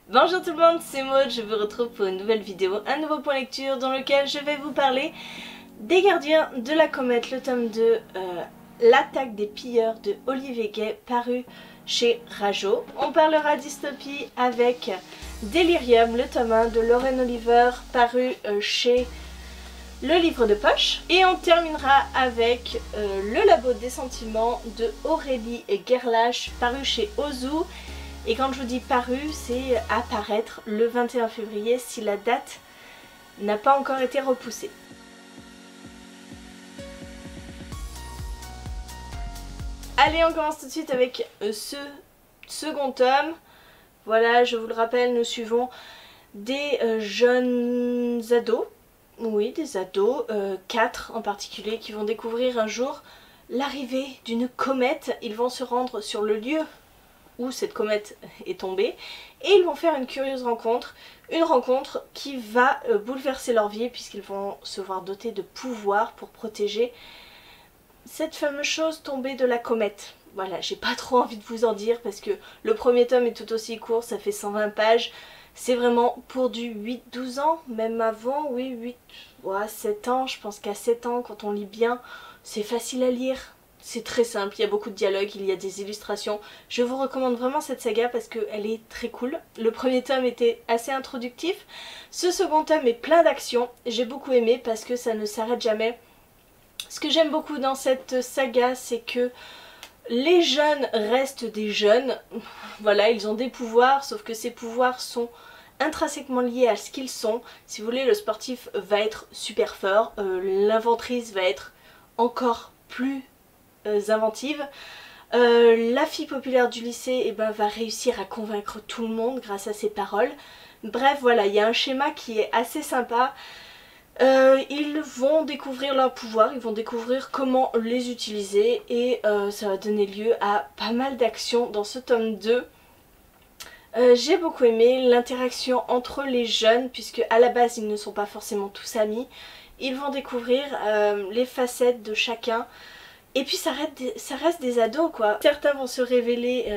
Bonjour tout le monde, c'est Maud, je vous retrouve pour une nouvelle vidéo, un nouveau point lecture dans lequel je vais vous parler des Gardiens de la Comète, le tome 2, l'attaque des pilleurs de Olivier Gay, paru chez Rajo. On parlera dystopie avec Delirium, le tome 1 de Lauren Oliver, paru chez Le Livre de Poche. Et on terminera avec Le Labo des Sentiments de Aurélie Gerlach, paru chez Ozu. Et quand je vous dis paru, c'est à paraître le 21 février si la date n'a pas encore été repoussée. Allez, on commence tout de suite avec ce second tome. Voilà, je vous le rappelle, nous suivons des jeunes ados. Oui, des ados, 4 en particulier, qui vont découvrir un jour l'arrivée d'une comète. Ils vont se rendre sur le lieu où cette comète est tombée et ils vont faire une curieuse rencontre, une rencontre qui va bouleverser leur vie puisqu'ils vont se voir dotés de pouvoirs pour protéger cette fameuse chose tombée de la comète. Voilà, j'ai pas trop envie de vous en dire parce que le premier tome est tout aussi court, ça fait 120 pages, c'est vraiment pour du 8-12 ans, même avant, oui 8, ouais, 7 ans, je pense qu'à 7 ans quand on lit bien, c'est facile à lire. C'est très simple, il y a beaucoup de dialogues, il y a des illustrations. Je vous recommande vraiment cette saga parce qu'elle est très cool. Le premier tome était assez introductif. Ce second tome est plein d'action. J'ai beaucoup aimé parce que ça ne s'arrête jamais. Ce que j'aime beaucoup dans cette saga, c'est que les jeunes restent des jeunes. Voilà, ils ont des pouvoirs, sauf que ces pouvoirs sont intrinsèquement liés à ce qu'ils sont. Si vous voulez, le sportif va être super fort, l'inventrice va être encore plus inventive. La fille populaire du lycée va réussir à convaincre tout le monde grâce à ses paroles. Bref, voilà, il y a un schéma qui est assez sympa. Ils vont découvrir leur pouvoir, ils vont découvrir comment les utiliser et ça va donner lieu à pas mal d'actions dans ce tome 2. J'ai beaucoup aimé l'interaction entre les jeunes puisque à la base ils ne sont pas forcément tous amis. Ils vont découvrir les facettes de chacun. Et puis ça reste des ados quoi. Certains vont se révéler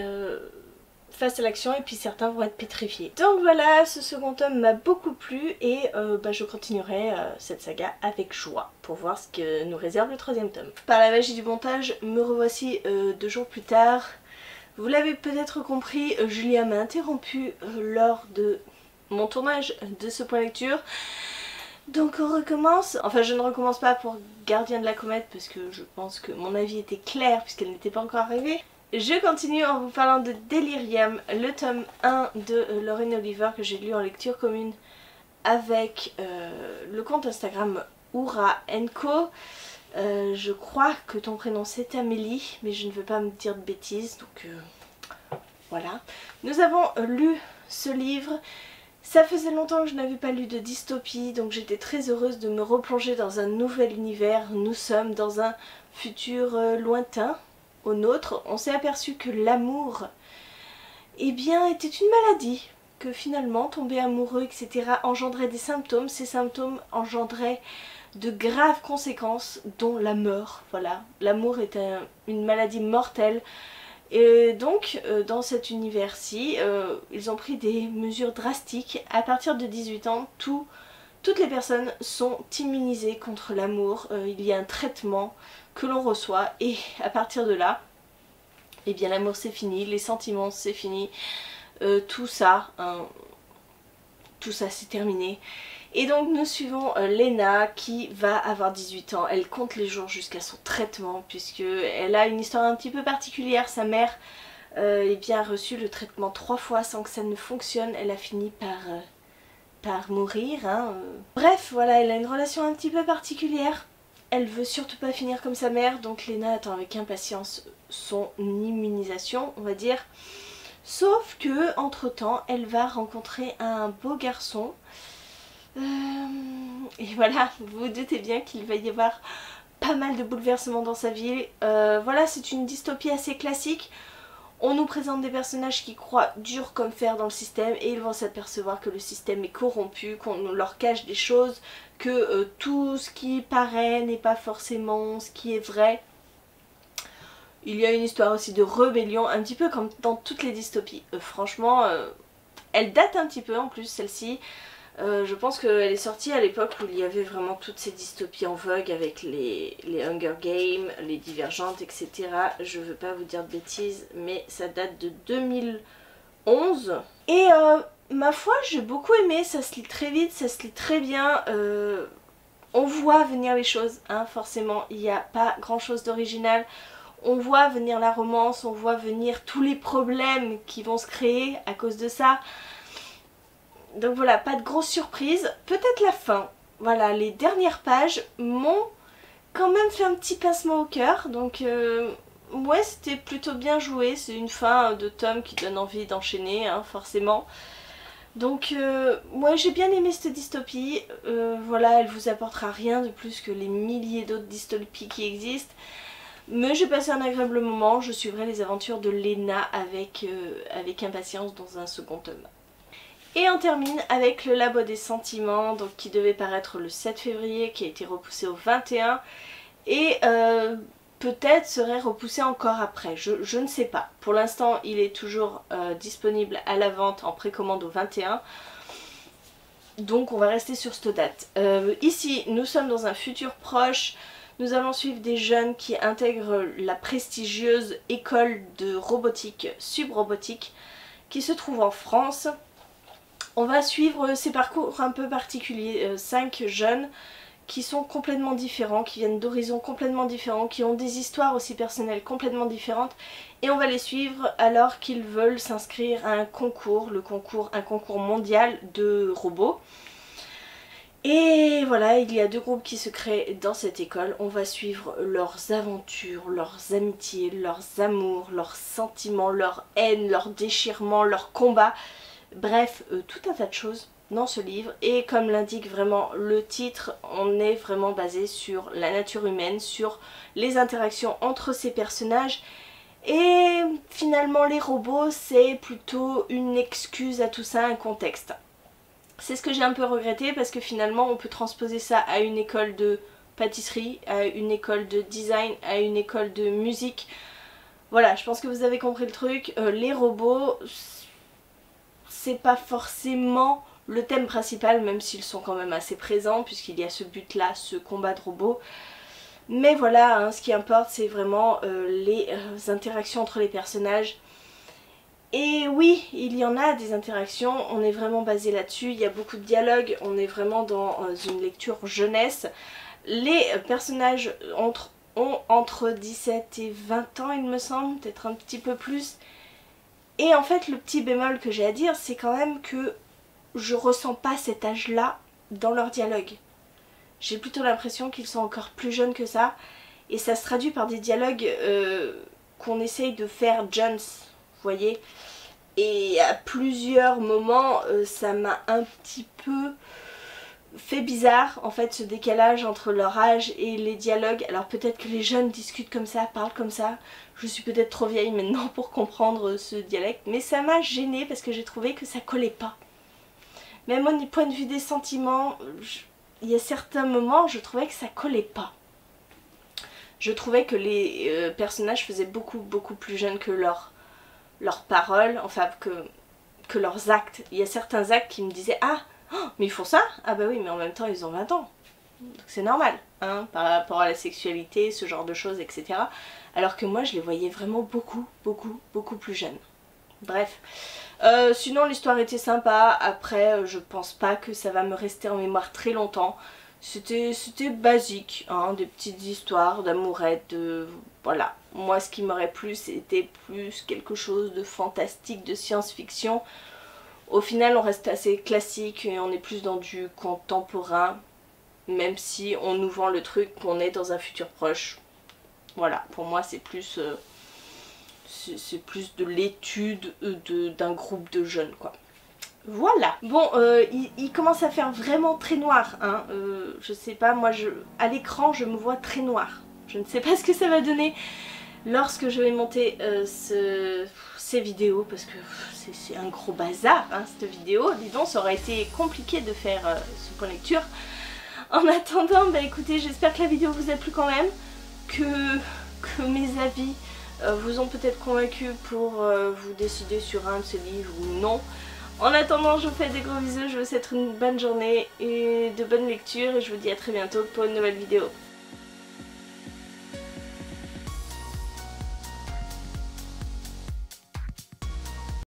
face à l'action et puis certains vont être pétrifiés. Donc voilà, ce second tome m'a beaucoup plu et je continuerai cette saga avec joie pour voir ce que nous réserve le troisième tome. Par la magie du montage, me revoici 2 jours plus tard. Vous l'avez peut-être compris, Julia m'a interrompu lors de mon tournage de ce point lecture. Donc on recommence, enfin je ne recommence pas pour Gardien de la Comète parce que je pense que mon avis était clair puisqu'elle n'était pas encore arrivée. Je continue en vous parlant de Delirium, le tome 1 de Lauren Oliver que j'ai lu en lecture commune avec le compte Instagram Oura Co. Je crois que ton prénom c'est Amélie mais je ne veux pas me dire de bêtises donc voilà. Nous avons lu ce livre. Ça faisait longtemps que je n'avais pas lu de dystopie, donc j'étais très heureuse de me replonger dans un nouvel univers. Nous sommes dans un futur lointain au nôtre. On s'est aperçu que l'amour, eh bien, était une maladie. Que finalement, tomber amoureux, etc. engendrait des symptômes. Ces symptômes engendraient de graves conséquences, dont la mort. Voilà, l'amour est une maladie mortelle. Et donc dans cet univers-ci, ils ont pris des mesures drastiques. À partir de 18 ans, toutes les personnes sont immunisées contre l'amour. Il y a un traitement que l'on reçoit et à partir de là, eh bien l'amour c'est fini, les sentiments c'est fini, tout ça c'est terminé. Et donc nous suivons Lena qui va avoir 18 ans, elle compte les jours jusqu'à son traitement puisque elle a une histoire un petit peu particulière. Sa mère a reçu le traitement 3 fois sans que ça ne fonctionne, elle a fini par mourir. Bref, voilà, elle a une relation un petit peu particulière. Elle veut surtout pas finir comme sa mère, donc Lena attend avec impatience son immunisation, on va dire. Sauf que, entre temps, elle va rencontrer un beau garçon. Et voilà, vous vous doutez bien qu'il va y avoir pas mal de bouleversements dans sa vie. Voilà, c'est une dystopie assez classique. On nous présente des personnages qui croient dur comme fer dans le système et ils vont s'apercevoir que le système est corrompu, qu'on leur cache des choses, que tout ce qui paraît n'est pas forcément ce qui est vrai. Il y a une histoire aussi de rébellion, un petit peu comme dans toutes les dystopies. Franchement, Elle date un petit peu en plus celle-ci. Je pense qu'elle est sortie à l'époque où il y avait vraiment toutes ces dystopies en vogue avec les Hunger Games, les Divergentes, etc. Je veux pas vous dire de bêtises, mais ça date de 2011. Et ma foi, j'ai beaucoup aimé, ça se lit très vite, ça se lit très bien. On voit venir les choses, hein, forcément, il n'y a pas grand chose d'original. On voit venir la romance, on voit venir tous les problèmes qui vont se créer à cause de ça. Donc voilà, pas de grosse surprise. Peut-être la fin. Voilà, les dernières pages m'ont quand même fait un petit pincement au cœur. Donc ouais, c'était plutôt bien joué. C'est une fin de tome qui donne envie d'enchaîner, hein, forcément. Donc moi j'ai bien aimé cette dystopie. Voilà, elle vous apportera rien de plus que les milliers d'autres dystopies qui existent. Mais j'ai passé un agréable moment. Je suivrai les aventures de Lena avec impatience dans un second tome. Et on termine avec le Labo des Sentiments, donc qui devait paraître le 7 février, qui a été repoussé au 21 et peut-être serait repoussé encore après, je ne sais pas. Pour l'instant il est toujours disponible à la vente en précommande au 21, donc on va rester sur cette date. Ici nous sommes dans un futur proche, nous allons suivre des jeunes qui intègrent la prestigieuse école de robotique Subrobotique qui se trouve en France. On va suivre ces parcours un peu particuliers, 5 jeunes qui sont complètement différents, qui viennent d'horizons complètement différents, qui ont des histoires aussi personnelles complètement différentes, et on va les suivre alors qu'ils veulent s'inscrire à un concours, un concours mondial de robots. Et voilà, il y a 2 groupes qui se créent dans cette école. On va suivre leurs aventures, leurs amitiés, leurs amours, leurs sentiments, leur haine, leurs déchirements, leurs combats. Bref, tout un tas de choses dans ce livre, et comme l'indique vraiment le titre, on est vraiment basé sur la nature humaine, sur les interactions entre ces personnages, et finalement les robots c'est plutôt une excuse à tout ça, un contexte. C'est ce que j'ai un peu regretté, parce que finalement on peut transposer ça à une école de pâtisserie, à une école de design, à une école de musique. Voilà, je pense que vous avez compris le truc. Les robots, c'est pas forcément le thème principal, même s'ils sont quand même assez présents, puisqu'il y a ce but là, ce combat de robots. Mais voilà, hein, ce qui importe c'est vraiment les interactions entre les personnages. Et oui, il y en a des interactions, on est vraiment basé là-dessus, il y a beaucoup de dialogues, on est vraiment dans une lecture jeunesse. Les personnages ont entre 17 et 20 ans il me semble, peut-être un petit peu plus. Et en fait le petit bémol que j'ai à dire c'est quand même que je ressens pas cet âge-là dans leur dialogue. J'ai plutôt l'impression qu'ils sont encore plus jeunes que ça, et ça se traduit par des dialogues qu'on essaye de faire jeunes, vous voyez. Et à plusieurs moments ça m'a un petit peu fait bizarre en fait, ce décalage entre leur âge et les dialogues. Alors peut-être que les jeunes discutent comme ça, parlent comme ça, je suis peut-être trop vieille maintenant pour comprendre ce dialecte, mais ça m'a gênée parce que j'ai trouvé que ça collait pas. Même au point de vue des sentiments, il y a certains moments je trouvais que ça collait pas. Je trouvais que les personnages faisaient beaucoup plus jeunes que leurs paroles, enfin que leurs actes. Il y a certains actes qui me disaient ah, oh, mais ils font ça? Ah bah oui, mais en même temps ils ont 20 ans. Donc c'est normal, hein, par rapport à la sexualité, ce genre de choses, etc. Alors que moi je les voyais vraiment beaucoup plus jeunes. Bref. Sinon l'histoire était sympa, après je pense pas que ça va me rester en mémoire très longtemps. C'était basique, hein, des petites histoires d'amourettes, voilà. Moi ce qui m'aurait plu c'était plus quelque chose de fantastique, de science-fiction. Au final on reste assez classique et on est plus dans du contemporain, même si on nous vend le truc qu'on est dans un futur proche. Voilà, pour moi c'est plus de l'étude d'un groupe de jeunes quoi. Voilà. Bon, il commence à faire vraiment très noir, hein. Je sais pas, moi à l'écran je me vois très noir. Je ne sais pas ce que ça va donner lorsque je vais monter ces vidéos, parce que c'est un gros bazar hein, cette vidéo. Dis donc, ça aurait été compliqué de faire ce point lecture. En attendant, bah écoutez, j'espère que la vidéo vous a plu quand même, que mes avis vous ont peut-être convaincu pour vous décider sur un de ces livres ou non. En attendant, je vous fais des gros bisous, je vous souhaite une bonne journée et de bonnes lectures et je vous dis à très bientôt pour une nouvelle vidéo.